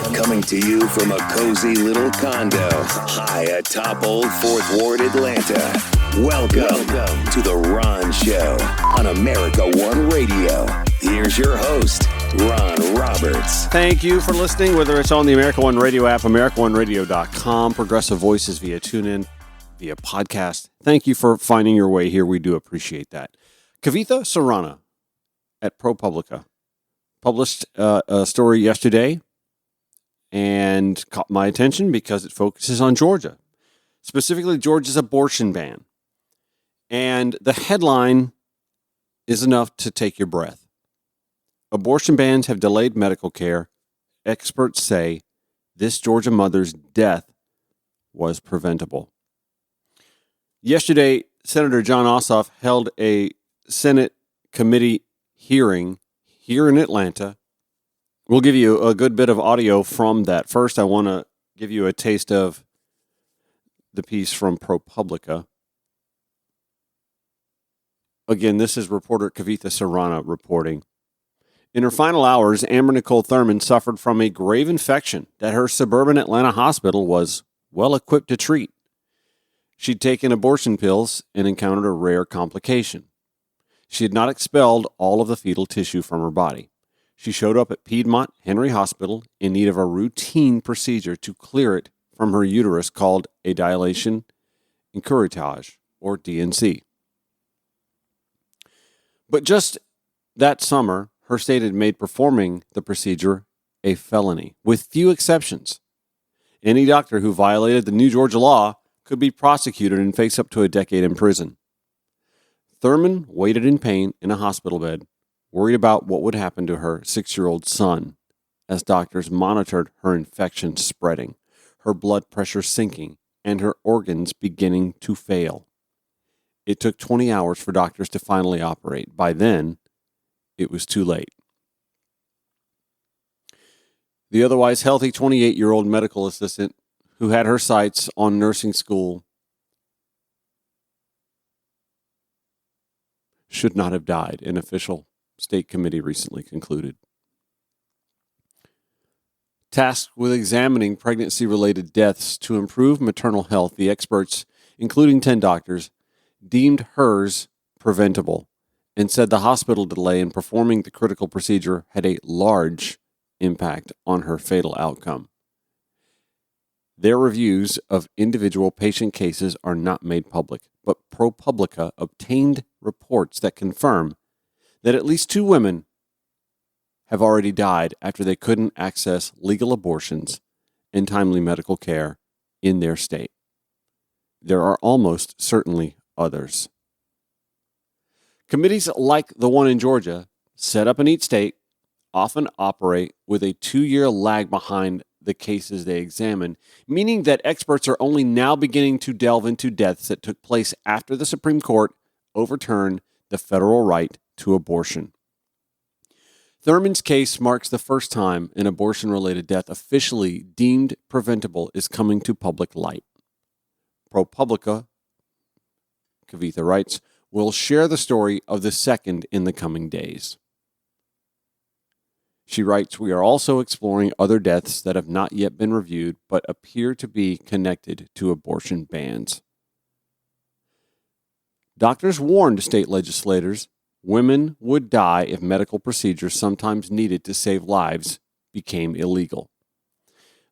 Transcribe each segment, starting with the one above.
Coming to you from a cozy little condo high atop Old Fourth Ward, Atlanta. Welcome to The Ron Show on America One Radio. Here's your host, Ron Roberts. Thank you for listening, whether it's on the America One Radio app, AmericaOneRadio.com, Progressive Voices via TuneIn, via podcast. Thank you for finding your way here. We do appreciate that. Kavitha Surana at ProPublica published a story yesterday and caught my attention because it focuses on Georgia, specifically Georgia's abortion ban. And the headline is enough to take your breath. Abortion bans have delayed medical care. Experts say this Georgia mother's death was preventable. Yesterday, Senator Jon Ossoff held a Senate committee hearing here in Atlanta. We'll give you a good bit of audio from that. First, I want to give you a taste of the piece from ProPublica. Again, this is reporter Kavitha Surana reporting. In her final hours, Amber Nicole Thurman suffered from a grave infection that her suburban Atlanta hospital was well equipped to treat. She'd taken abortion pills and encountered a rare complication. She had not expelled all of the fetal tissue from her body. She showed up at Piedmont Henry Hospital in need of a routine procedure to clear it from her uterus called a dilation and curettage, or DNC. But just that summer, her state had made performing the procedure a felony, with few exceptions. Any doctor who violated the new Georgia law could be prosecuted and face up to a decade in prison. Thurman waited in pain in a hospital bed, worried about what would happen to her 6-year-old son, as doctors monitored her infection spreading, her blood pressure sinking, and her organs beginning to fail. It took 20 hours for doctors to finally operate. By then, it was too late. The otherwise healthy 28-year-old medical assistant who had her sights on nursing school should not have died, an official state committee recently concluded. Tasked with examining pregnancy-related deaths to improve maternal health, the experts, including 10 doctors, deemed hers preventable and said the hospital delay in performing the critical procedure had a large impact on her fatal outcome. Their reviews of individual patient cases are not made public, but ProPublica obtained reports that confirm that at least 2 women have already died after they couldn't access legal abortions and timely medical care in their state. There are almost certainly others. Committees like the one in Georgia, set up in each state, often operate with a 2-year lag behind the cases they examine, meaning that experts are only now beginning to delve into deaths that took place after the Supreme Court overturned the federal right to abortion. Thurman's case marks the first time an abortion-related death officially deemed preventable is coming to public light. ProPublica, Kavitha writes, will share the story of the second in the coming days. She writes, we are also exploring other deaths that have not yet been reviewed but appear to be connected to abortion bans. Doctors warned state legislators women would die if medical procedures sometimes needed to save lives became illegal.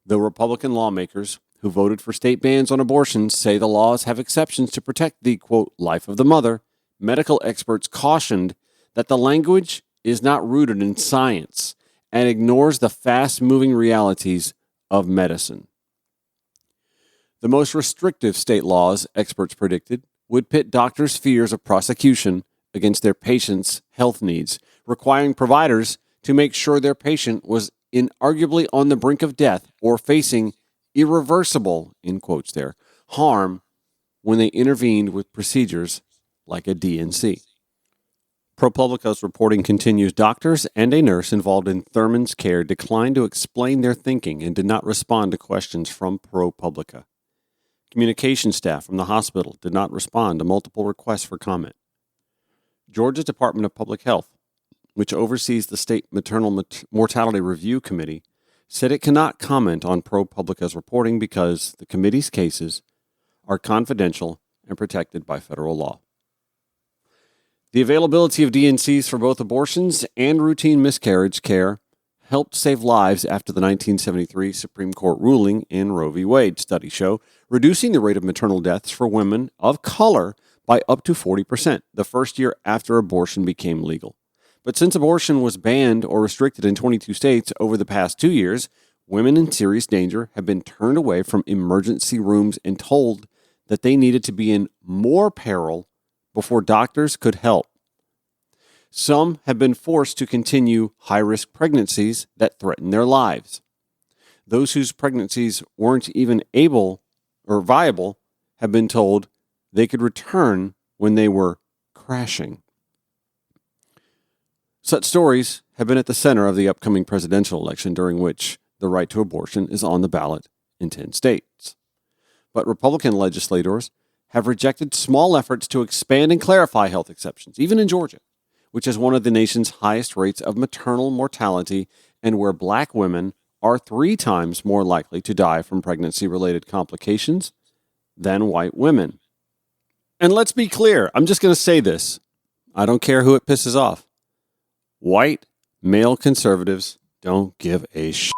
The Republican lawmakers who voted for state bans on abortions say the laws have exceptions to protect the, quote, life of the mother. Medical experts cautioned that the language is not rooted in science and ignores the fast-moving realities of medicine. The most restrictive state laws, experts predicted, would pit doctors' fears of prosecution against their patients' health needs, requiring providers to make sure their patient was inarguably on the brink of death or facing irreversible, in quotes there, harm when they intervened with procedures like a DNC. ProPublica's reporting continues. Doctors and a nurse involved in Thurman's care declined to explain their thinking and did not respond to questions from ProPublica. Communication staff from the hospital did not respond to multiple requests for comment. Georgia's Department of Public Health, which oversees the State Maternal Mortality Review Committee, said it cannot comment on ProPublica's reporting because the committee's cases are confidential and protected by federal law. The availability of DNCs for both abortions and routine miscarriage care helped save lives after the 1973 Supreme Court ruling in Roe v. Wade, studies show, reducing the rate of maternal deaths for women of color by up to 40% the first year after abortion became legal. But since abortion was banned or restricted in 22 states over the past 2 years, women in serious danger have been turned away from emergency rooms and told that they needed to be in more peril before doctors could help. Some have been forced to continue high-risk pregnancies that threaten their lives. Those whose pregnancies weren't even able or viable have been told they could return when they were crashing. Such stories have been at the center of the upcoming presidential election, during which the right to abortion is on the ballot in 10 states. But Republican legislators have rejected small efforts to expand and clarify health exceptions, even in Georgia, which has one of the nation's highest rates of maternal mortality and where black women are 3 times more likely to die from pregnancy-related complications than white women. And let's be clear, I'm just going to say this. I don't care who it pisses off. White male conservatives don't give a shit.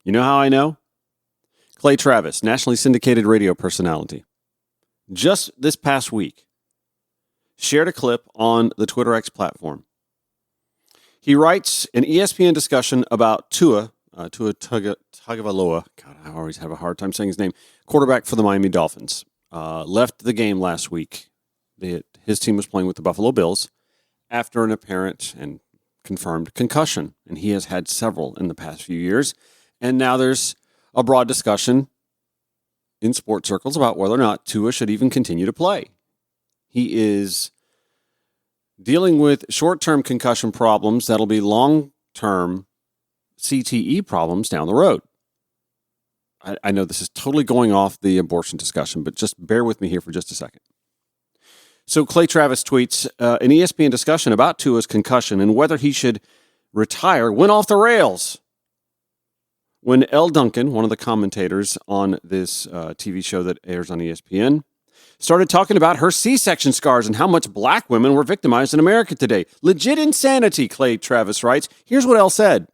You know how I know? Clay Travis, nationally syndicated radio personality, just this past week, shared a clip on the Twitter X platform. He writes an ESPN discussion about Tua Tagovailoa. God, I always have a hard time saying his name. Quarterback for the Miami Dolphins. Left the game last week. His team was playing with the Buffalo Bills after an apparent and confirmed concussion, and he has had several in the past few years. And now there's a broad discussion in sports circles about whether or not Tua should even continue to play. He is dealing with short-term concussion problems that'll be long-term CTE problems down the road. I know this is totally going off the abortion discussion, but just bear with me here for just a second. So Clay Travis tweets, an ESPN discussion about Tua's concussion and whether he should retire went off the rails when Elle Duncan, one of the commentators on this TV show that airs on ESPN, started talking about her C-section scars and how much black women were victimized in America today. Legit insanity, Clay Travis writes. Here's what Elle said.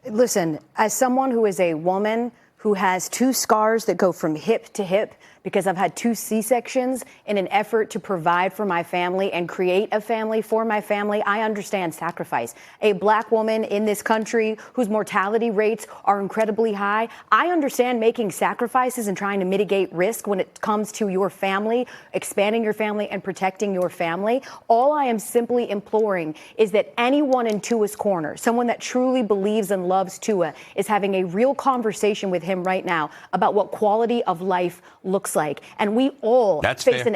Listen, as someone who is a woman who has 2 scars that go from hip to hip because I've had 2 C-sections in an effort to provide for my family and create a family for my family, I understand sacrifice. A black woman in this country whose mortality rates are incredibly high, I understand making sacrifices and trying to mitigate risk when it comes to your family, expanding your family and protecting your family. All I am simply imploring is that anyone in Tua's corner, someone that truly believes and loves Tua, is having a real conversation with him right now about what quality of life looks like. And we all face an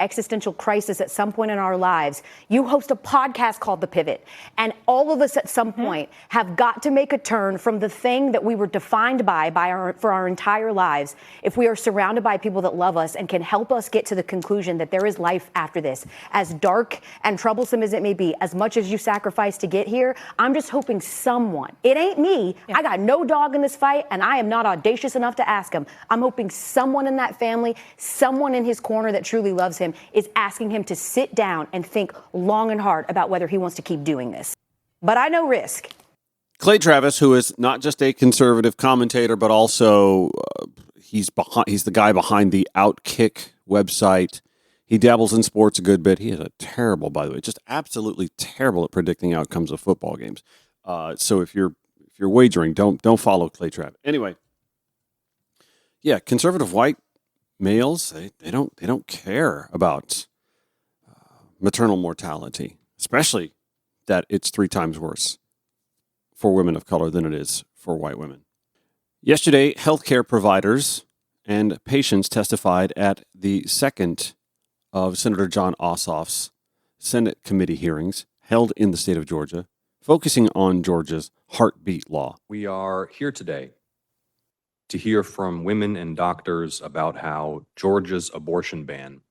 existential crisis at some point in our lives. You host a podcast called The Pivot, and all of us at some point have got to make a turn from the thing that we were defined by for our entire lives. If we are surrounded by people that love us and can help us get to the conclusion that there is life after this, as dark and troublesome as it may be, as much as you sacrifice to get here, I'm just hoping someone, it ain't me, I got no dog in this fight, and I am not audacious enough to ask him. I'm hoping someone in that family, someone in his corner that truly loves him, is asking him to sit down and think long and hard about whether he wants to keep doing this. But I know risk. Clay Travis, who is not just a conservative commentator, but also he's the guy behind the Outkick website. He dabbles in sports a good bit. He is by the way, just absolutely terrible at predicting outcomes of football games. So if you're wagering, don't follow Clay Travis. Anyway, yeah, conservative white males, they don't care about maternal mortality, especially that it's 3 times worse for women of color than it is for white women. Yesterday, healthcare providers and patients testified at the second of Senator Jon Ossoff's Senate committee hearings held in the state of Georgia, focusing on Georgia's heartbeat law. We are here today to hear from women and doctors about how Georgia's abortion ban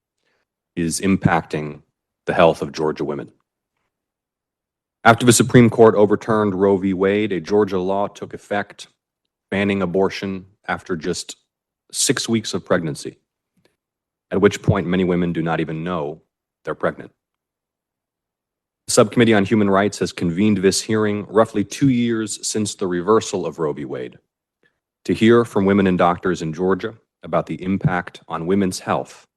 is impacting the health of Georgia women. After the Supreme Court overturned Roe v. Wade, a Georgia law took effect banning abortion after just 6 weeks of pregnancy, at which point many women do not even know they're pregnant. The Subcommittee on Human Rights has convened this hearing roughly 2 years since the reversal of Roe v. Wade to hear from women and doctors in Georgia about the impact on women's health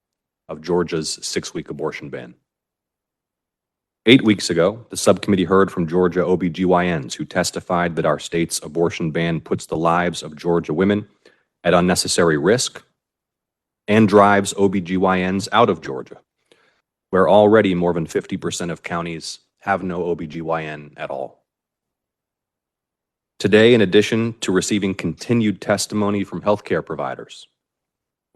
of Georgia's 6-week abortion ban. 8 weeks ago, the subcommittee heard from Georgia OBGYNs who testified that our state's abortion ban puts the lives of Georgia women at unnecessary risk and drives OBGYNs out of Georgia, where already more than 50% of counties have no OBGYN at all. Today, in addition to receiving continued testimony from healthcare providers,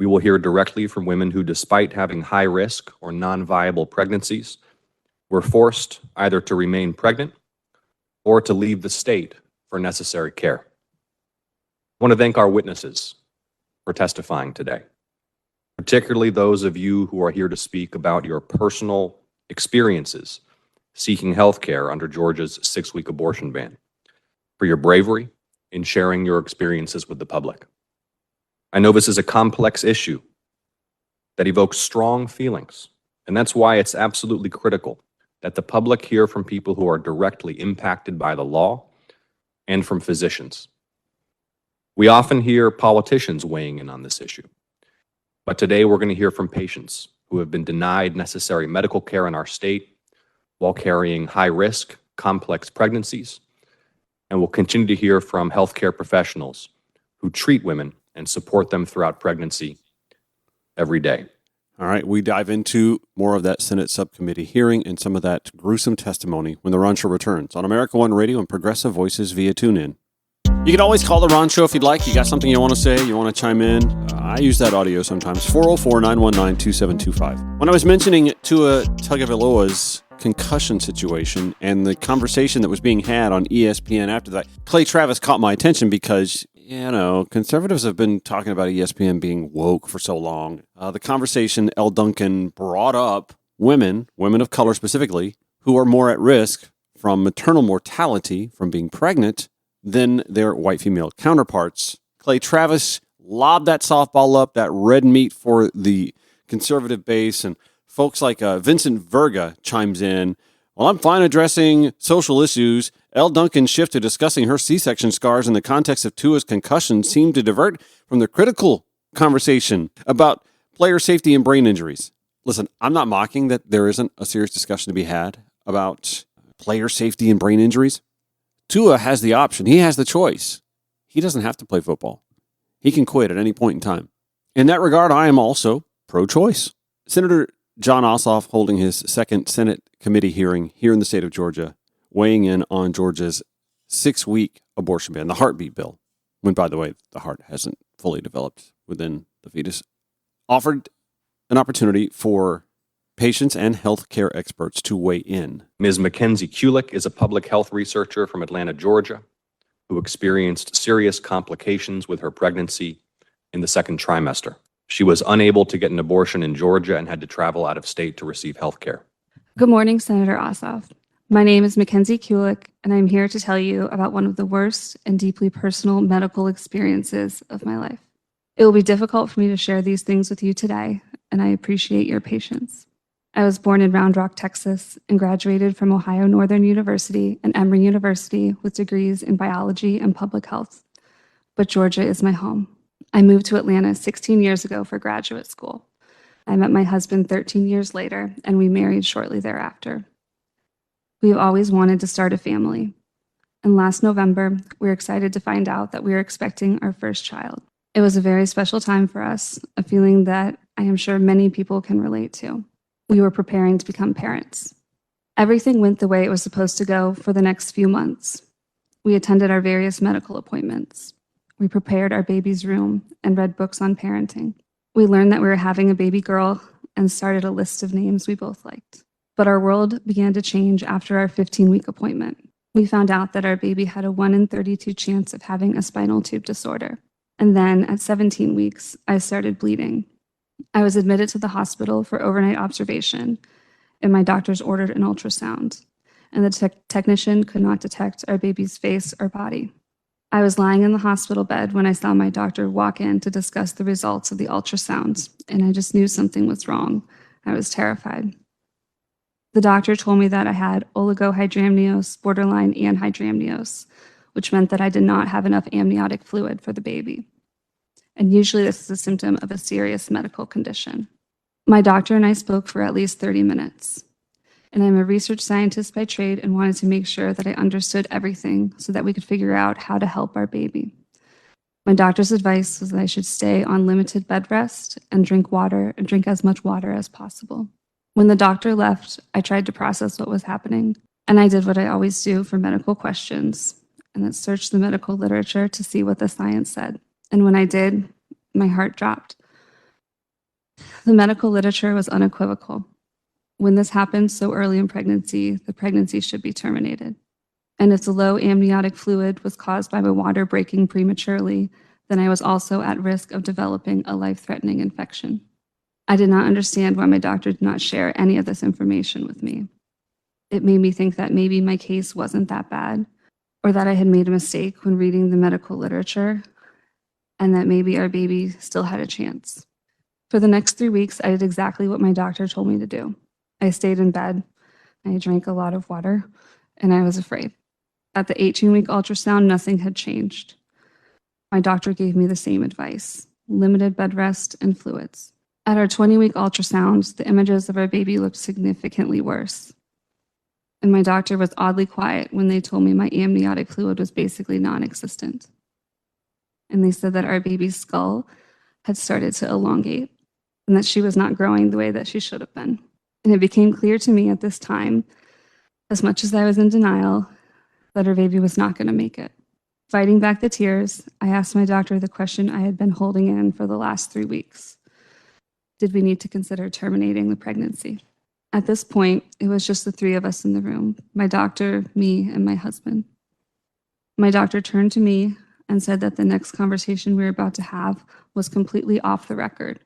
we will hear directly from women who, despite having high risk or non-viable pregnancies, were forced either to remain pregnant or to leave the state for necessary care. I want to thank our witnesses for testifying today, particularly those of you who are here to speak about your personal experiences seeking health care under Georgia's 6-week abortion ban, for your bravery in sharing your experiences with the public. I know this is a complex issue that evokes strong feelings, and that's why it's absolutely critical that the public hear from people who are directly impacted by the law and from physicians. We often hear politicians weighing in on this issue, but today we're going to hear from patients who have been denied necessary medical care in our state while carrying high-risk, complex pregnancies, and we'll continue to hear from healthcare professionals who treat women and support them throughout pregnancy every day. All right, we dive into more of that Senate subcommittee hearing and some of that gruesome testimony when The Ron Show returns on America One Radio and Progressive Voices via TuneIn. You can always call The Ron Show if you'd like. You got something you want to say, you want to chime in. I use that audio sometimes. 404-919-2725. When I was mentioning Tua Tagovailoa's concussion situation and the conversation that was being had on ESPN after that, Clay Travis caught my attention because, you know, conservatives have been talking about ESPN being woke for so long. The conversation Elle Duncan brought up women of color specifically, who are more at risk from maternal mortality from being pregnant than their white female counterparts. Clay Travis lobbed that softball up, that red meat for the conservative base, and folks like Vincent Verga chimes in. Well, I'm fine addressing social issues. Elle Duncan's shift to discussing her C-section scars in the context of Tua's concussion seemed to divert from the critical conversation about player safety and brain injuries. Listen, I'm not mocking that there isn't a serious discussion to be had about player safety and brain injuries. Tua has the option. He has the choice. He doesn't have to play football. He can quit at any point in time. In that regard, I am also pro-choice. Senator Jon Ossoff holding his second Senate committee hearing here in the state of Georgia, weighing in on Georgia's 6-week abortion ban, the heartbeat bill, when, by the way, the heart hasn't fully developed within the fetus, offered an opportunity for patients and healthcare experts to weigh in. Ms. Mackenzie Kulik is a public health researcher from Atlanta, Georgia, who experienced serious complications with her pregnancy in the second trimester. She was unable to get an abortion in Georgia and had to travel out of state to receive health care. Good morning, Senator Ossoff. My name is Mackenzie Kulik, and I'm here to tell you about one of the worst and deeply personal medical experiences of my life. It will be difficult for me to share these things with you today, and I appreciate your patience. I was born in Round Rock, Texas, and graduated from Ohio Northern University and Emory University with degrees in biology and public health. But Georgia is my home. I moved to Atlanta 16 years ago for graduate school. I met my husband 13 years later, and we married shortly thereafter. We've always wanted to start a family. And last November, we were excited to find out that we were expecting our first child. It was a very special time for us, a feeling that I am sure many people can relate to. We were preparing to become parents. Everything went the way it was supposed to go for the next few months. We attended our various medical appointments. We prepared our baby's room and read books on parenting. We learned that we were having a baby girl and started a list of names we both liked. But our world began to change after our 15-week appointment. We found out that our baby had a 1 in 32 chance of having a spinal tube disorder. And then at 17 weeks, I started bleeding. I was admitted to the hospital for overnight observation, and my doctors ordered an ultrasound. and the technician could not detect our baby's face or body. I was lying in the hospital bed when I saw my doctor walk in to discuss the results of the ultrasound, and I just knew something was wrong. I was terrified. The doctor told me that I had oligohydramnios, borderline anhydramnios, which meant that I did not have enough amniotic fluid for the baby. And usually this is a symptom of a serious medical condition. My doctor and I spoke for at least 30 minutes. And I'm a research scientist by trade and wanted to make sure that I understood everything so that we could figure out how to help our baby. My doctor's advice was that I should stay on limited bed rest and drink water and drink as much water as possible. When the doctor left, I tried to process what was happening, and I did what I always do for medical questions, and that's search the medical literature to see what the science said. And when I did, my heart dropped. The medical literature was unequivocal. When this happens so early in pregnancy, the pregnancy should be terminated. And if the low amniotic fluid was caused by my water breaking prematurely, then I was also at risk of developing a life-threatening infection. I did not understand why my doctor did not share any of this information with me. It made me think that maybe my case wasn't that bad, or that I had made a mistake when reading the medical literature, and that maybe our baby still had a chance. For the next 3 weeks, I did exactly what my doctor told me to do. I stayed in bed, I drank a lot of water, and I was afraid. At the 18-week ultrasound, nothing had changed. My doctor gave me the same advice: limited bed rest and fluids. At our 20-week ultrasound, the images of our baby looked significantly worse. And my doctor was oddly quiet when they told me my amniotic fluid was basically non-existent. And they said that our baby's skull had started to elongate and that she was not growing the way that she should have been. And it became clear to me at this time, as much as I was in denial, that our baby was not going to make it. Fighting back the tears, I asked my doctor the question I had been holding in for the last 3 weeks. Did we need to consider terminating the pregnancy? At this point, it was just the three of us in the room: my doctor, me, and my husband. My doctor turned to me and said that the next conversation we were about to have was completely off the record,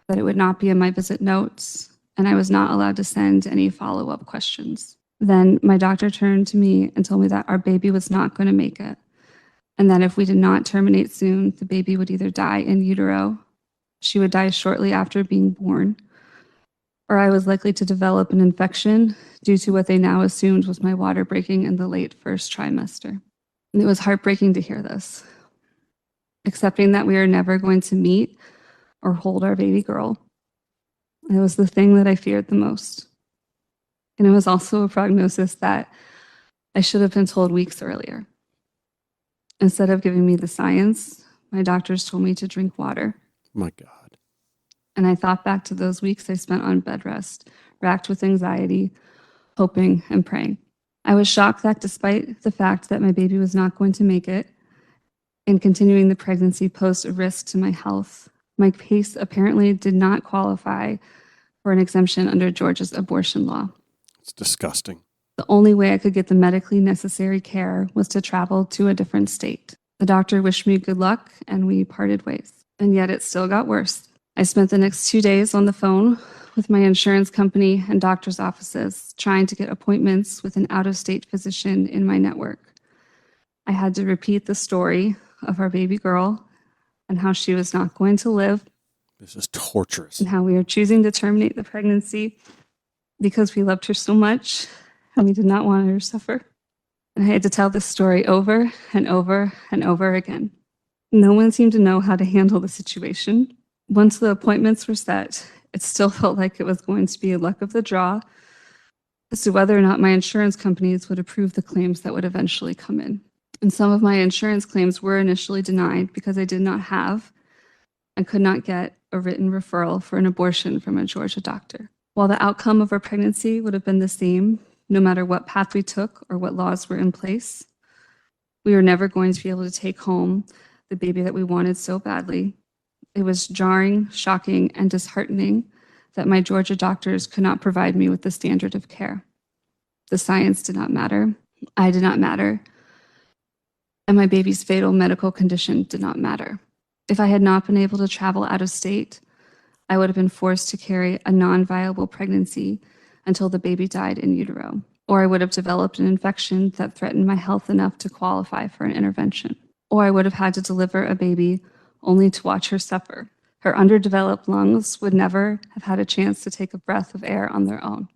that it would not be in my visit notes, and I was not allowed to send any follow-up questions. Then my doctor turned to me and told me that our baby was not going to make it, and that if we did not terminate soon, the baby would either die in utero, she would die shortly after being born, or I was likely to develop an infection due to what they now assumed was my water breaking in the late first trimester. And it was heartbreaking to hear this, accepting that we are never going to meet or hold our baby girl. It was the thing that I feared the most. And it was also a prognosis that I should have been told weeks earlier. Instead of giving me the science, my doctors told me to drink water. My God. And I thought back to those weeks I spent on bed rest, racked with anxiety, hoping and praying. I was shocked that despite the fact that my baby was not going to make it, and continuing the pregnancy posed a risk to my health, my case apparently did not qualify for an exemption under Georgia's abortion law. It's disgusting. The only way I could get the medically necessary care was to travel to a different state. The doctor wished me good luck, and we parted ways. And yet it still got worse. I spent the next 2 days on the phone with my insurance company and doctor's offices, trying to get appointments with an out-of-state physician in my network. I had to repeat the story of our baby girl and how she was not going to live. This is torturous. And how we are choosing to terminate the pregnancy because we loved her so much and we did not want her to suffer. And I had to tell this story over and over and over again. No one seemed to know how to handle the situation. Once the appointments were set, it still felt like it was going to be a luck of the draw as to whether or not my insurance companies would approve the claims that would eventually come in. And some of my insurance claims were initially denied because I did not have and could not get a written referral for an abortion from a Georgia doctor. While the outcome of our pregnancy would have been the same, no matter what path we took or what laws were in place, we were never going to be able to take home the baby that we wanted so badly. It was jarring, shocking, and disheartening that my Georgia doctors could not provide me with the standard of care. The science did not matter. I did not matter. And my baby's fatal medical condition did not matter. If I had not been able to travel out of state, I would have been forced to carry a non-viable pregnancy until the baby died in utero. or I would have developed an infection that threatened my health enough to qualify for an intervention, or I would have had to deliver a baby only to watch her suffer. Her underdeveloped lungs would never have had a chance to take a breath of air on their own.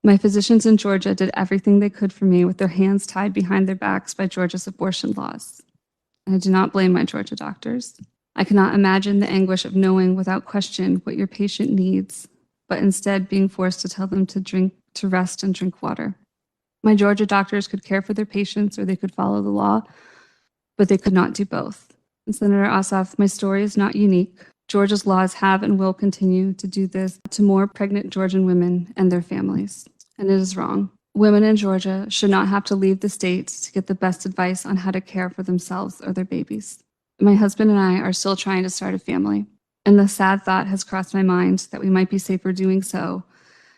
My physicians in Georgia did everything they could for me with their hands tied behind their backs by Georgia's abortion laws. And I do not blame my Georgia doctors. I cannot imagine the anguish of knowing without question what your patient needs, but instead being forced to tell them to rest and drink water. My Georgia doctors could care for their patients or they could follow the law, but they could not do both. And Senator Ossoff, my story is not unique. Georgia's laws have and will continue to do this to more pregnant Georgian women and their families. And it is wrong. Women in Georgia should not have to leave the state to get the best advice on how to care for themselves or their babies. My husband and I are still trying to start a family, and the sad thought has crossed my mind that we might be safer doing so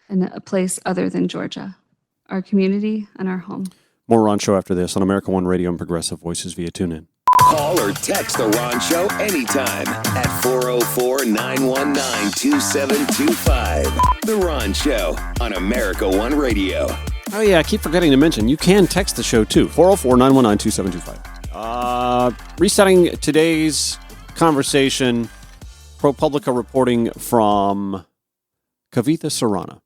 in a place other than Georgia, our community and our home. More Ron Show after this on America One Radio and Progressive Voices via TuneIn. Call or text The Ron Show anytime at 404-919-2725. The Ron Show on America One Radio. Oh, yeah, I keep forgetting to mention, you can text the show too, 404-919-2725. Resetting today's conversation, ProPublica reporting from Kavitha Sarana.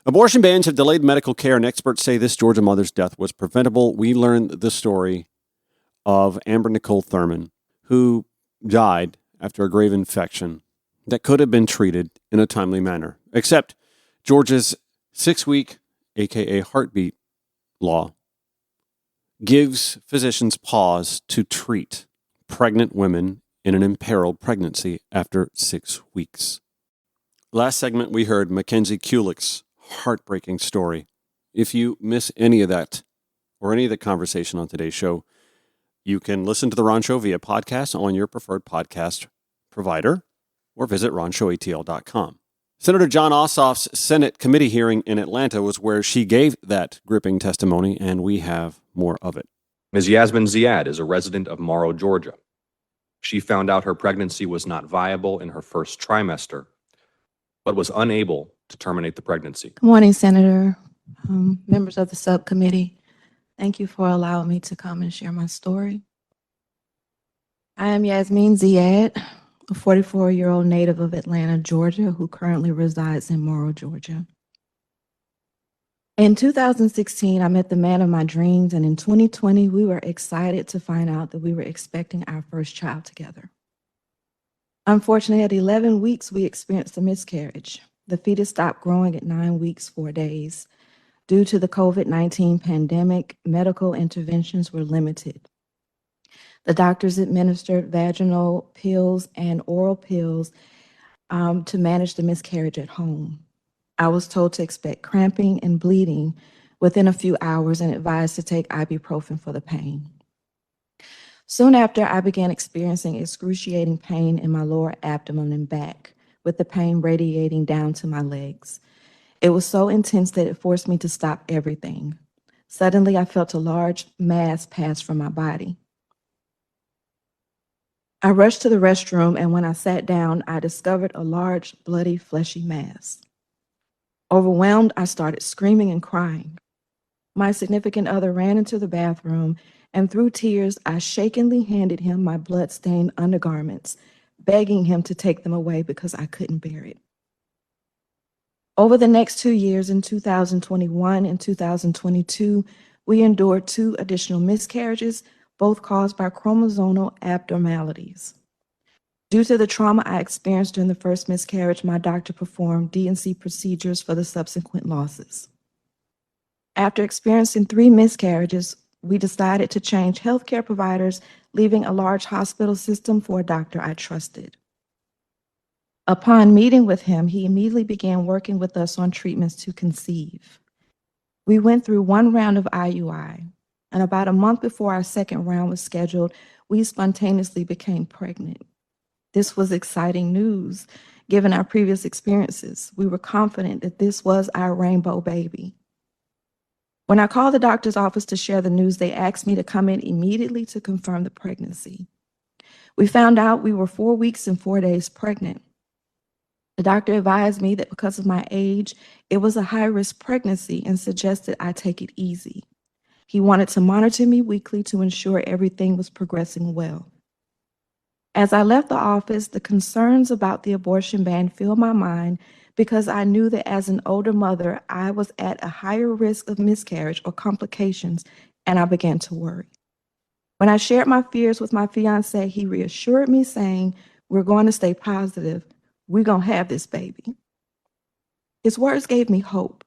Abortion bans have delayed medical care, and experts say this Georgia mother's death was preventable. We learned the story of Amber Nicole Thurman, who died after a grave infection that could have been treated in a timely manner. Except Georgia's 6-week, aka heartbeat, law gives physicians pause to treat pregnant women in an imperiled pregnancy after 6 weeks. Last segment, we heard Mackenzie Kulik's heartbreaking story. If you miss any of that or any of the conversation on today's show, you can listen to The Ron Show via podcast on your preferred podcast provider or visit ronshowatl.com. Senator Jon Ossoff's Senate committee hearing in Atlanta was where she gave that gripping testimony, and we have more of it. Ms. Yasmin Ziad is a resident of Morrow, Georgia. She found out her pregnancy was not viable in her first trimester, but was unable to terminate the pregnancy. Good morning, Senator, members of the subcommittee. Thank you for allowing me to come and share my story. I am Yasmin Ziad, a 44-year-old native of Atlanta, Georgia, who currently resides in Morrow, Georgia. In 2016, I met the man of my dreams, and in 2020, we were excited to find out that we were expecting our first child together. Unfortunately, at 11 weeks, we experienced a miscarriage. The fetus stopped growing at 9 weeks, 4 days. Due to the COVID-19 pandemic, medical interventions were limited. The doctors administered vaginal pills and oral pills to manage the miscarriage at home. I was told to expect cramping and bleeding within a few hours and advised to take ibuprofen for the pain. Soon after, I began experiencing excruciating pain in my lower abdomen and back, with the pain radiating down to my legs. It was so intense that it forced me to stop everything. Suddenly, I felt a large mass pass from my body. I rushed to the restroom, and when I sat down, I discovered a large, bloody, fleshy mass. Overwhelmed, I started screaming and crying. My significant other ran into the bathroom, and through tears, I shakenly handed him my blood-stained undergarments, begging him to take them away because I couldn't bear it. Over the next 2 years, in 2021 and 2022, we endured 2 additional miscarriages, both caused by chromosomal abnormalities. Due to the trauma I experienced during the first miscarriage, my doctor performed D&C procedures for the subsequent losses. After experiencing 3 miscarriages, we decided to change healthcare providers, leaving a large hospital system for a doctor I trusted. Upon meeting with him, he immediately began working with us on treatments to conceive. We went through 1 round of IUI, and about a month before our second round was scheduled, we spontaneously became pregnant. This was exciting news, given our previous experiences. We were confident that this was our rainbow baby. When I called the doctor's office to share the news, they asked me to come in immediately to confirm the pregnancy. We found out we were 4 weeks and 4 days pregnant. The doctor advised me that because of my age, it was a high-risk pregnancy and suggested I take it easy. He wanted to monitor me weekly to ensure everything was progressing well. As I left the office, the concerns about the abortion ban filled my mind because I knew that as an older mother, I was at a higher risk of miscarriage or complications, and I began to worry. When I shared my fears with my fiance, he reassured me, saying, "We're going to stay positive. We're going to have this baby." His words gave me hope,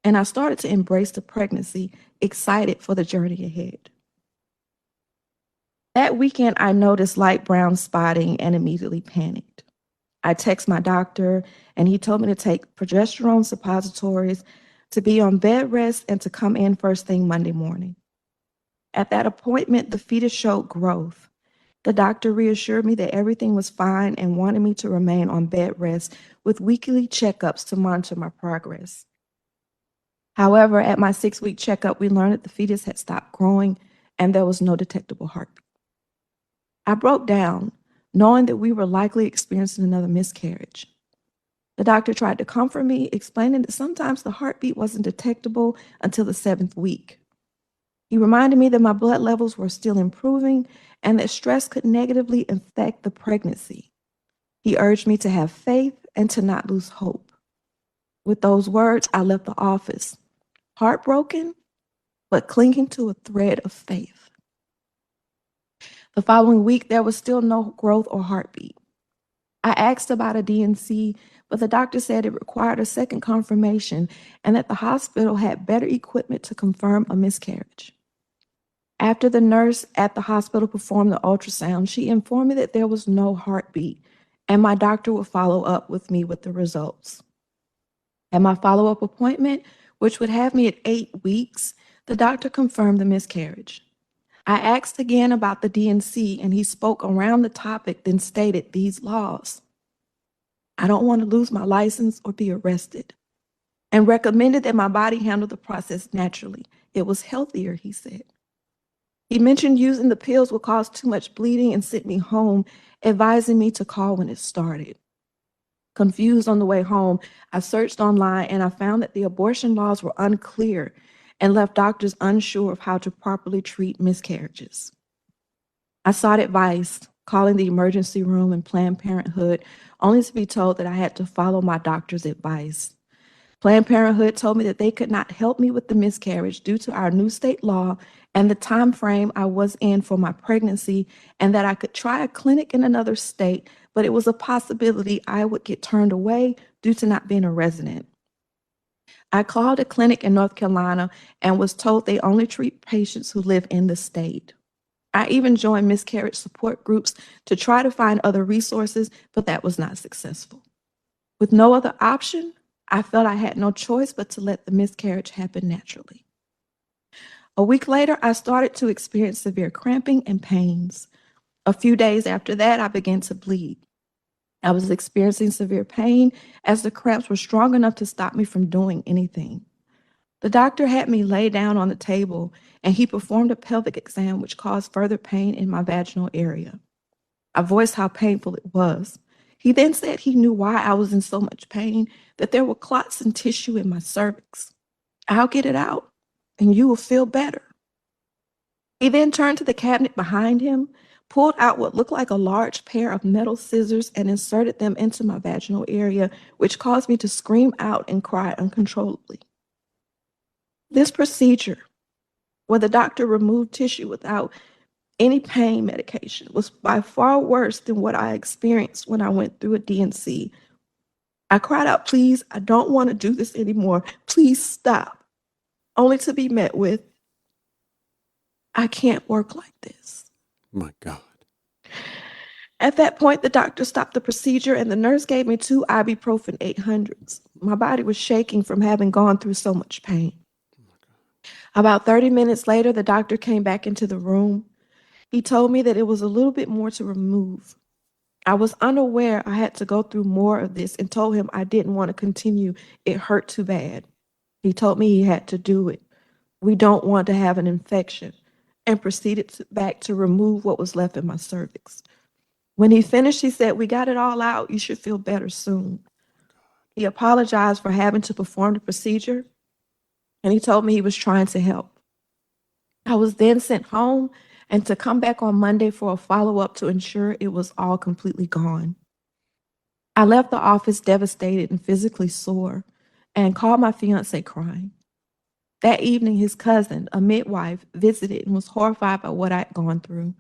and I started to embrace the pregnancy, excited for the journey ahead. That weekend, I noticed light brown spotting and immediately panicked. I texted my doctor, and he told me to take progesterone suppositories, to be on bed rest, and to come in first thing Monday morning. At that appointment, the fetus showed growth. The doctor reassured me that everything was fine and wanted me to remain on bed rest with weekly checkups to monitor my progress. However, at my 6-week checkup, we learned that the fetus had stopped growing and there was no detectable heartbeat. I broke down, knowing that we were likely experiencing another miscarriage. The doctor tried to comfort me, explaining that sometimes the heartbeat wasn't detectable until the 7th week. He reminded me that my blood levels were still improving and that stress could negatively affect the pregnancy. He urged me to have faith and to not lose hope. With those words, I left the office, heartbroken, but clinging to a thread of faith. The following week, there was still no growth or heartbeat. I asked about a D&C, but the doctor said it required a second confirmation and that the hospital had better equipment to confirm a miscarriage. After the nurse at the hospital performed the ultrasound, she informed me that there was no heartbeat, and my doctor would follow up with me with the results. At my follow-up appointment, which would have me at 8 weeks, the doctor confirmed the miscarriage. I asked again about the D&C, and he spoke around the topic, then stated these laws. I don't want to lose my license or be arrested, and recommended that my body handle the process naturally. It was healthier, he said. He mentioned using the pills would cause too much bleeding and sent me home, advising me to call when it started. Confused on the way home, I searched online and I found that the abortion laws were unclear and left doctors unsure of how to properly treat miscarriages. I sought advice, calling the emergency room and Planned Parenthood, only to be told that I had to follow my doctor's advice. Planned Parenthood told me that they could not help me with the miscarriage due to our new state law and the time frame I was in for my pregnancy, and that I could try a clinic in another state, but it was a possibility I would get turned away due to not being a resident. I called a clinic in North Carolina and was told they only treat patients who live in the state. I even joined miscarriage support groups to try to find other resources, but that was not successful. With no other option, I felt I had no choice but to let the miscarriage happen naturally. A week later, I started to experience severe cramping and pains. A few days after that, I began to bleed. I was experiencing severe pain as the cramps were strong enough to stop me from doing anything. The doctor had me lay down on the table, and he performed a pelvic exam, which caused further pain in my vaginal area. I voiced how painful it was. He then said he knew why I was in so much pain, that there were clots and tissue in my cervix. I'll get it out, and you will feel better. He then turned to the cabinet behind him, pulled out what looked like a large pair of metal scissors and inserted them into my vaginal area, which caused me to scream out and cry uncontrollably. This procedure, where the doctor removed tissue without any pain medication, was by far worse than what I experienced when I went through a D&C. I cried out, "Please, I don't want to do this anymore. Please stop," only to be met with, "I can't work like this." My God. At that point, the doctor stopped the procedure and the nurse gave me 2 ibuprofen 800s. My body was shaking from having gone through so much pain. About 30 minutes later, the doctor came back into the room. He told me that it was a little bit more to remove. I was unaware I had to go through more of this and told him I didn't want to continue. It hurt too bad. He told me he had to do it. We don't want to have an infection, and proceeded back to remove what was left in my cervix. When he finished, he said, "We got it all out. You should feel better soon." He apologized for having to perform the procedure, and he told me he was trying to help. I was then sent home and to come back on Monday for a follow-up to ensure it was all completely gone. I left the office devastated and physically sore and called my fiance crying. That evening, his cousin, a midwife, visited and was horrified by what I'd gone through.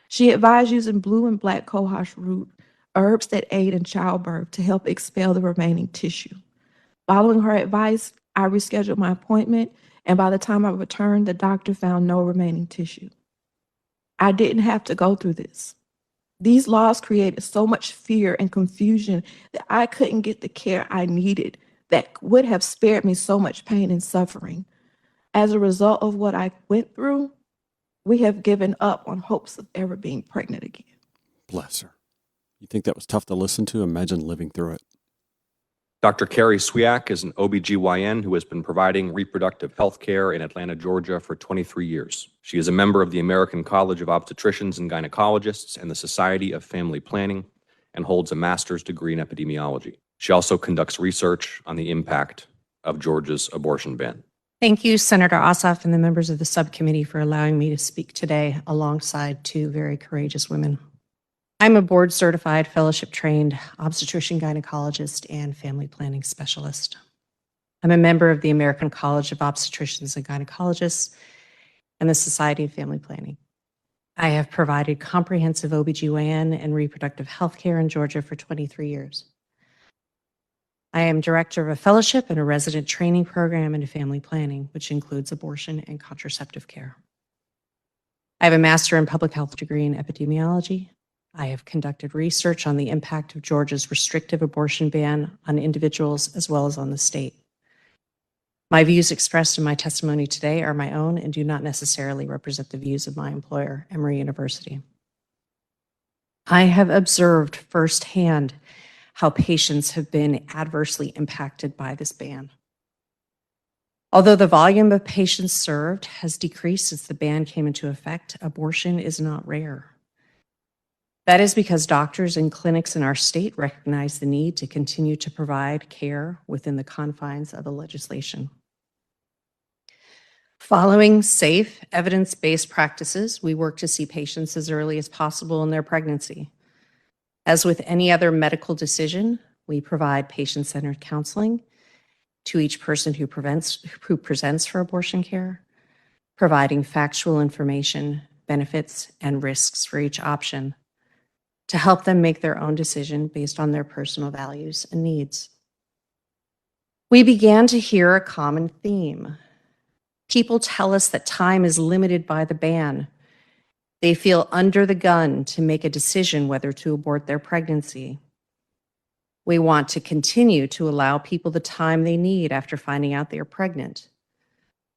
She advised using blue and black cohosh root, herbs that aid in childbirth, to help expel the remaining tissue. Following her advice, I rescheduled my appointment, and by the time I returned, the doctor found no remaining tissue. I didn't have to go through this. These laws created so much fear and confusion that I couldn't get the care I needed that would have spared me so much pain and suffering. As a result of what I went through, we have given up on hopes of ever being pregnant again. Bless her. You think that was tough to listen to? Imagine living through it. Dr. Carrie Swiak is an OBGYN who has been providing reproductive health care in Atlanta, Georgia for 23 years. She is a member of the American College of Obstetricians and Gynecologists and the Society of Family Planning and holds a master's degree in epidemiology. She also conducts research on the impact of Georgia's abortion ban. Thank you, Senator Ossoff and the members of the subcommittee for allowing me to speak today alongside two very courageous women. I'm a board-certified, fellowship-trained obstetrician gynecologist and family planning specialist. I'm a member of the American College of Obstetricians and Gynecologists and the Society of Family Planning. I have provided comprehensive OBGYN and reproductive health care in Georgia for 23 years. I am director of a fellowship and a resident training program in family planning, which includes abortion and contraceptive care. I have a master in public health degree in epidemiology. I have conducted research on the impact of Georgia's restrictive abortion ban on individuals as well as on the state. My views expressed in my testimony today are my own and do not necessarily represent the views of my employer, Emory University. I have observed firsthand how patients have been adversely impacted by this ban. Although the volume of patients served has decreased since the ban came into effect, abortion is not rare. That is because doctors and clinics in our state recognize the need to continue to provide care within the confines of the legislation. Following safe, evidence-based practices, we work to see patients as early as possible in their pregnancy. As with any other medical decision, we provide patient-centered counseling to each person who presents for abortion care, providing factual information, benefits, and risks for each option to help them make their own decision based on their personal values and needs. We began to hear a common theme. People tell us that time is limited by the ban. They feel under the gun to make a decision whether to abort their pregnancy. We want to continue to allow people the time they need after finding out they are pregnant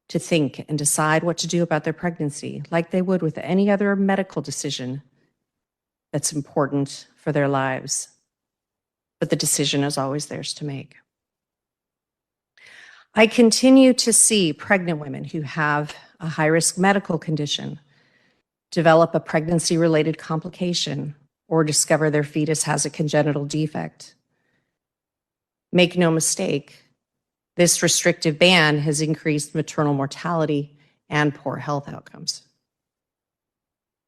to think and decide what to do about their pregnancy, like they would with any other medical decision that's important for their lives. But the decision is always theirs to make. I continue to see pregnant women who have a high-risk medical condition develop a pregnancy-related complication or discover their fetus has a congenital defect. Make no mistake, this restrictive ban has increased maternal mortality and poor health outcomes.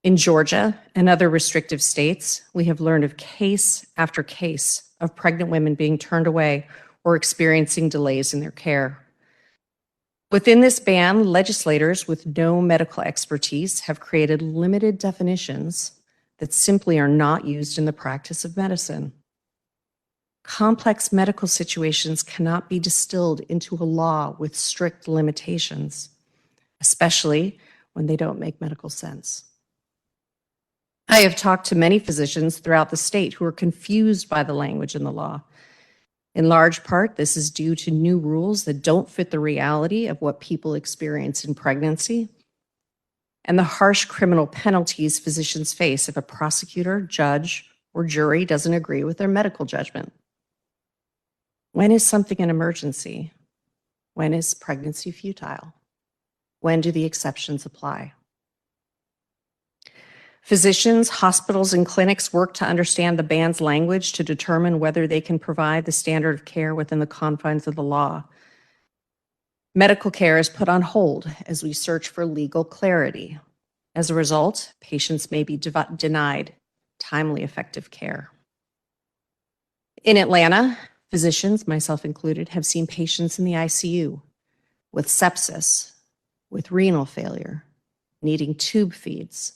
In Georgia and other restrictive states, we have learned of case after case of pregnant women being turned away or experiencing delays in their care. Within this ban, legislators with no medical expertise have created limited definitions that simply are not used in the practice of medicine. Complex medical situations cannot be distilled into a law with strict limitations, especially when they don't make medical sense. I have talked to many physicians throughout the state who are confused by the language in the law. In large part, this is due to new rules that don't fit the reality of what people experience in pregnancy and the harsh criminal penalties physicians face if a prosecutor, judge, or jury doesn't agree with their medical judgment. When is something an emergency? When is pregnancy futile? When do the exceptions apply? Physicians, hospitals, and clinics work to understand the ban's language to determine whether they can provide the standard of care within the confines of the law. Medical care is put on hold as we search for legal clarity. As a result, patients may be denied timely, effective care. In Atlanta, physicians, myself included, have seen patients in the ICU with sepsis, with renal failure, needing tube feeds,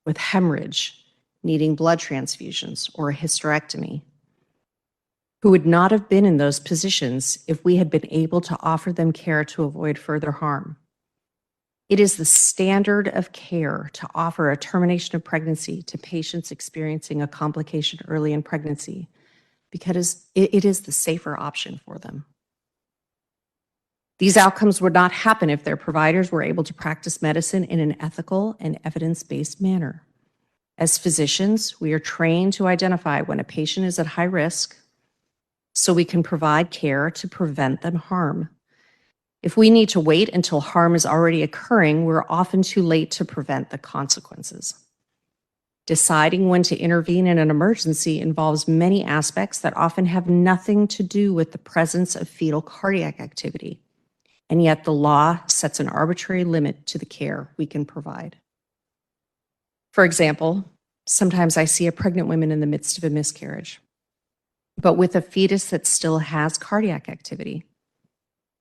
with hemorrhage, needing blood transfusions or a hysterectomy, who would not have been in those positions if we had been able to offer them care to avoid further harm. It is the standard of care to offer a termination of pregnancy to patients experiencing a complication early in pregnancy because it is the safer option for them. These outcomes would not happen if their providers were able to practice medicine in an ethical and evidence-based manner. As physicians, we are trained to identify when a patient is at high risk so we can provide care to prevent them harm. If we need to wait until harm is already occurring, we're often too late to prevent the consequences. Deciding when to intervene in an emergency involves many aspects that often have nothing to do with the presence of fetal cardiac activity, and yet the law sets an arbitrary limit to the care we can provide. For example, sometimes I see a pregnant woman in the midst of a miscarriage, but with a fetus that still has cardiac activity.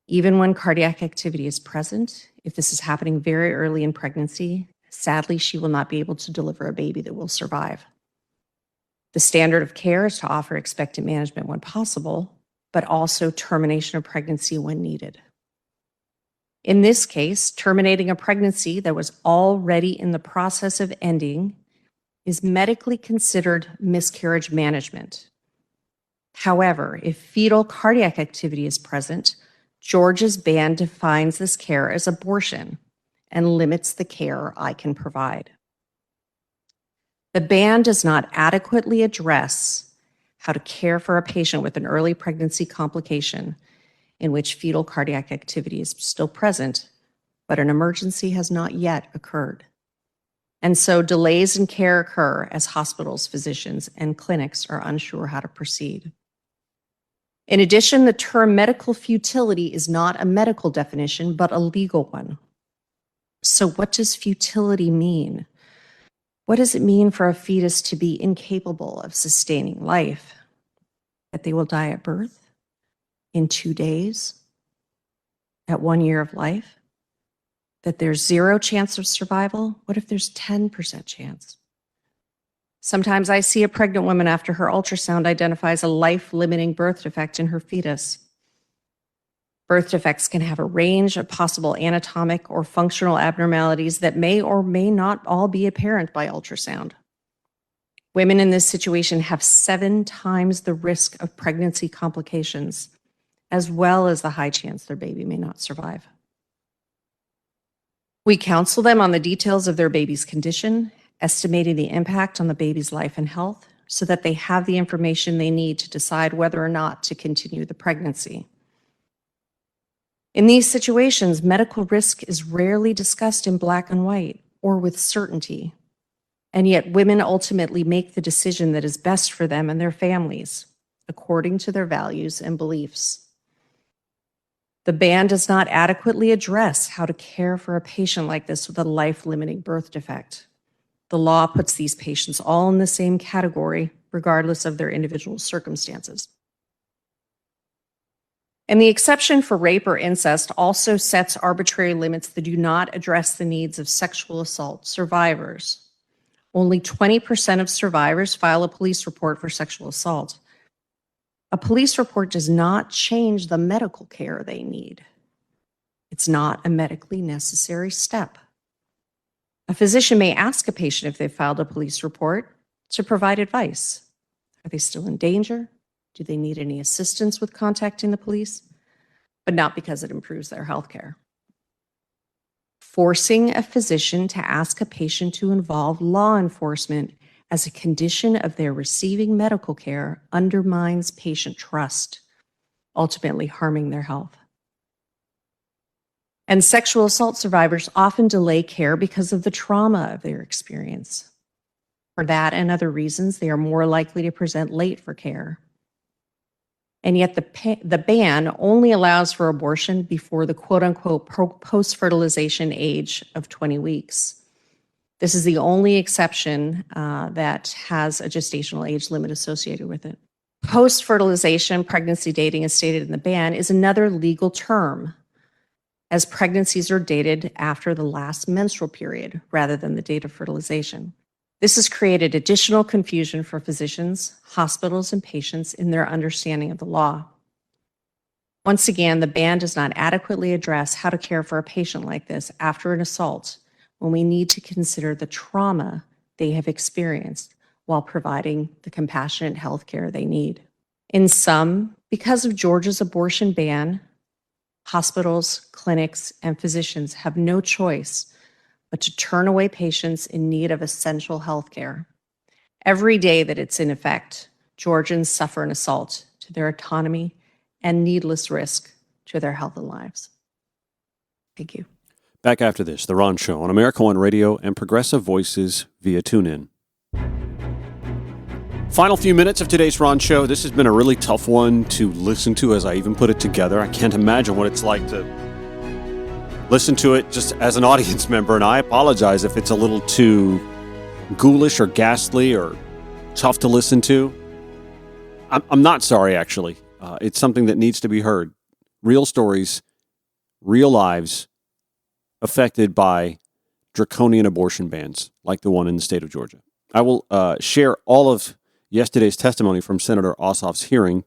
Even when cardiac activity is present, if this is happening very early in pregnancy, sadly, she will not be able to deliver a baby that will survive. The standard of care is to offer expectant management when possible, but also termination of pregnancy when needed. In this case, terminating a pregnancy that was already in the process of ending is medically considered miscarriage management. However, if fetal cardiac activity is present, Georgia's ban defines this care as abortion and limits the care I can provide. The ban does not adequately address how to care for a patient with an early pregnancy complication in which fetal cardiac activity is still present, but an emergency has not yet occurred. And so delays in care occur as hospitals, physicians, and clinics are unsure how to proceed. In addition, the term medical futility is not a medical definition, but a legal one. So what does futility mean? What does it mean for a fetus to be incapable of sustaining life? That they will die at birth? In 2 days? At 1 year of life? That there's 0 chance of survival? What if there's 10% chance? Sometimes I see a pregnant woman after her ultrasound identifies a life-limiting birth defect in her fetus. Birth defects can have a range of possible anatomic or functional abnormalities that may or may not all be apparent by ultrasound. Women in this situation have 7 times the risk of pregnancy complications, as well as the high chance their baby may not survive. We counsel them on the details of their baby's condition, estimating the impact on the baby's life and health, so that they have the information they need to decide whether or not to continue the pregnancy. In these situations, medical risk is rarely discussed in black and white or with certainty, and yet women ultimately make the decision that is best for them and their families, according to their values and beliefs. The ban does not adequately address how to care for a patient like this with a life-limiting birth defect. The law puts these patients all in the same category, regardless of their individual circumstances. And the exception for rape or incest also sets arbitrary limits that do not address the needs of sexual assault survivors. Only 20% of survivors file a police report for sexual assault. A police report does not change the medical care they need. It's not a medically necessary step. A physician may ask a patient if they've filed a police report to provide advice. Are they still in danger? Do they need any assistance with contacting the police? But not because it improves their health care. Forcing a physician to ask a patient to involve law enforcement as a condition of their receiving medical care undermines patient trust, ultimately harming their health. And sexual assault survivors often delay care because of the trauma of their experience. For that and other reasons, they are more likely to present late for care. And yet the ban only allows for abortion before the quote-unquote post-fertilization age of 20 weeks. This is the only exception that has a gestational age limit associated with it. Post-fertilization pregnancy dating, as stated in the ban, is another legal term, as pregnancies are dated after the last menstrual period rather than the date of fertilization. This has created additional confusion for physicians, hospitals, and patients in their understanding of the law. Once again, the ban does not adequately address how to care for a patient like this after an assault when we need to consider the trauma they have experienced while providing the compassionate health care they need. In sum, because of Georgia's abortion ban, hospitals, clinics, and physicians have no choice but to turn away patients in need of essential health care. Every day that it's in effect, Georgians suffer an assault to their autonomy and needless risk to their health and lives. Thank you. Back after this, The Ron Show on America One Radio and Progressive Voices via TuneIn. Final few minutes of today's Ron Show. This has been a really tough one to listen to as I even put it together. I can't imagine what it's like to listen to it just as an audience member, and I apologize if it's a little too ghoulish or ghastly or tough to listen to. I'm not sorry, actually. It's something that needs to be heard. Real stories, real lives affected by draconian abortion bans like the one in the state of Georgia. I will share all of yesterday's testimony from Senator Ossoff's hearing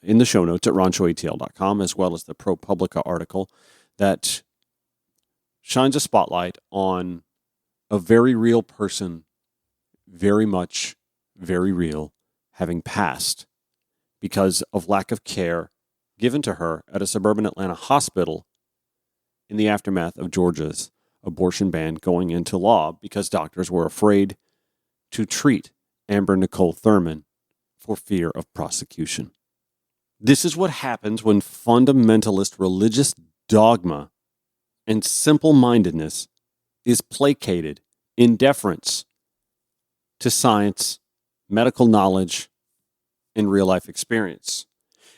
in the show notes at ronshowatl.com, as well as the ProPublica article that shines a spotlight on a very real person, very much, very real, having passed because of lack of care given to her at a suburban Atlanta hospital in the aftermath of Georgia's abortion ban going into law because doctors were afraid to treat Amber Nicole Thurman for fear of prosecution. This is what happens when fundamentalist religious dogma and simple-mindedness is placated in deference to science, medical knowledge, and real-life experience.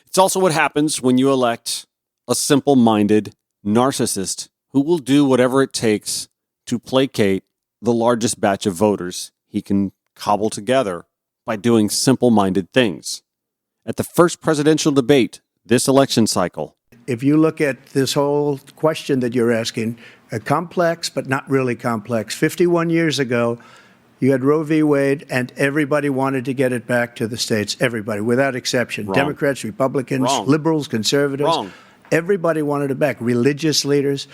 It's also what happens when you elect a simple-minded narcissist who will do whatever it takes to placate the largest batch of voters he can cobble together by doing simple-minded things. At the first presidential debate this election cycle, if you look at this whole question that you're asking, complex but not really complex. 51 years ago, you had Roe v. Wade, and everybody wanted to get it back to the states. Everybody, without exception. Wrong. Democrats, Republicans, Wrong. liberals, conservatives. Wrong. Everybody wanted it back. Religious leaders.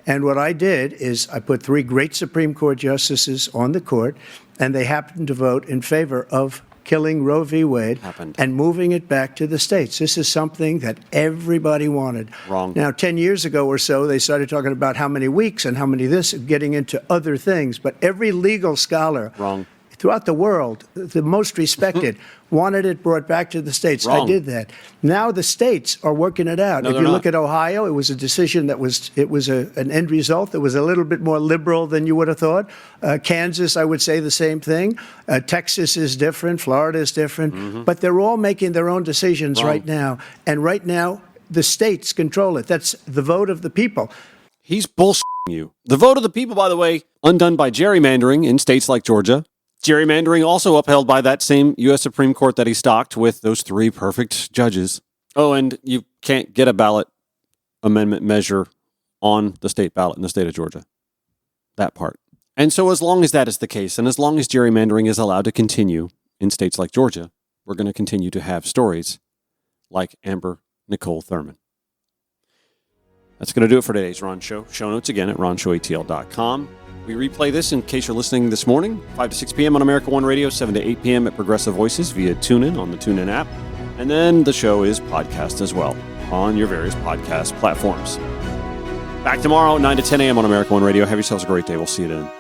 And what I did is I put 3 great Supreme Court justices on the court, and they happened to vote in favor of killing Roe v. Wade and moving it back to the states. This is something that everybody wanted. Wrong. Now, 10 years ago or so, they started talking about how many weeks and how many this, getting into other things. But every legal scholar throughout the world, the most respected, wanted it brought back to the states. Wrong. I did that. Now the states are working it out. No, if you look at Ohio, it was a decision that was an end result that was a little bit more liberal than you would have thought. Kansas, I would say the same thing. Texas is different. Florida is different. But they're all making their own decisions right now. And right now, the states control it. That's the vote of the people. He's bullshitting you. The vote of the people, by the way, undone by gerrymandering in states like Georgia. Gerrymandering also upheld by that same U.S. Supreme Court that he stocked with those 3 perfect judges. Oh, and you can't get a ballot amendment measure on the state ballot in the state of Georgia. That part. And so as long as that is the case, and as long as gerrymandering is allowed to continue in states like Georgia, we're going to continue to have stories like Amber Nicole Thurman. That's going to do it for today's Ron Show. Show notes again at ronshowatl.com. We replay this in case you're listening this morning, 5 to 6 p.m. on America One Radio, 7 to 8 p.m. at Progressive Voices via TuneIn on the TuneIn app. And then the show is podcast as well on your various podcast platforms. Back tomorrow, 9 to 10 a.m. on America One Radio. Have yourselves a great day. We'll see you then.